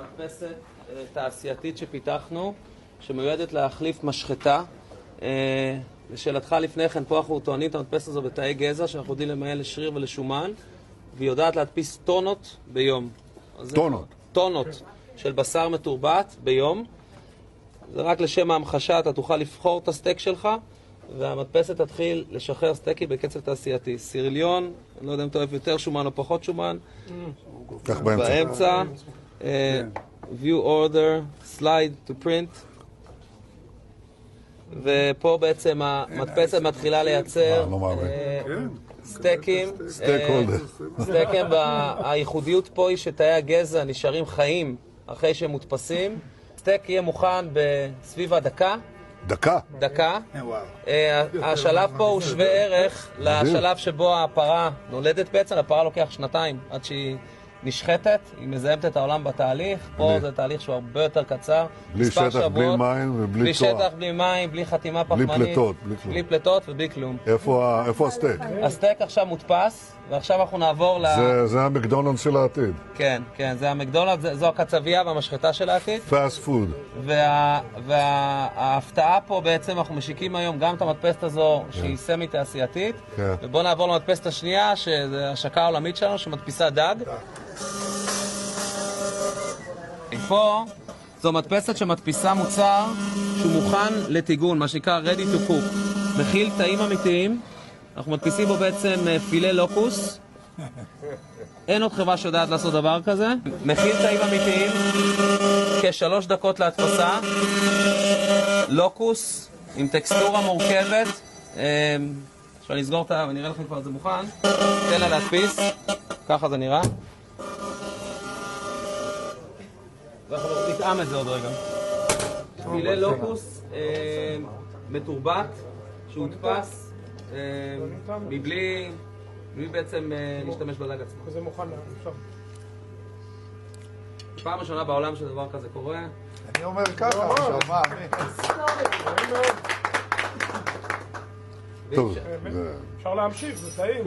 מדפסת תעשייתית שפיתחנו, שמיועדת להחליף משחטה. לשאלתך לפני כן, פה אנחנו טוענים את המדפסת הזו בתאי גזע, שאנחנו יודעים למיין לשריר ולשומן, והיא יודעת להדפיס טונות ביום. טונות? טונות של בשר מתורבת ביום. זה רק לשם ההמחשה, אתה תוכל לבחור את הסטייק שלך, והמדפסת תתחיל לשחרר סטייקים בקצב תעשייתי. סיריליון, אני לא יודע אם אתה אוהב יותר שומן או פחות שומן. כך באמצע. באמצע. view order, slide to print. ופה בעצם המדפסת מתחילה לייצר סטייקים. סטייק הולדר. סטייקים, הייחודיות פה היא שתאי הגזע נשארים חיים אחרי שהם מודפסים. סטייק יהיה מוכן בסביב הדקה. דקה? דקה. השלב פה הוא שווה ערך לשלב שבו הפרה נולדת בעצם. הפרה לוקח 2 עד שהיא נשחטת, היא מזהמת את העולם בתהליך. פה זה תהליך שהוא הרבה יותר קצר. בלי שטח, בלי מים ובלי בלי צואה. שטח, בלי מים, בלי חתימה פחמנית. בלי פלטות, בלי כלום. בלי פלטות ובלי כלום. איפה הסטייק? הסטייק עכשיו מודפס, ועכשיו אנחנו נעבור זה המקדונלדס של העתיד. כן, כן, זה המקדונלדס, זו הקצבייה והמשחטה של העתיד. פאסט פוד. וההפתעה פה בעצם, אנחנו משיקים היום גם את המדפסת הזו שהיא סמי תעשייתית, ובואו נעבור למדפסת השנייה, שזה השקה העולמית שלנו, שמדפיסה דג. פה זו מדפסת שמדפיסה מוצר שהוא מוכן לטיגון, מה שנקרא ready to cook. מכיל תאים אמיתיים, אנחנו מדפיסים בו בעצם פילה לוקוס. אין עוד חברה שיודעת לעשות דבר כזה. מכיל תאים אמיתיים, כ3 דקות להדפסה. לוקוס עם טקסטורה מורכבת. עכשיו נסגור אותה ונראה לכם כבר את זה מוכן. תן לה להדפיס, ככה זה נראה. ואנחנו נטעם את זה עוד רגע. פילה לוקוס מתורבת, שהודפס מבלי בעצם להשתמש בדג עצמו. זה מוכן עכשיו. פעם ראשונה בעולם שדבר כזה קורה. אני אומר ככה, עכשיו מה? טוב. אפשר להמשיך, זה טעים.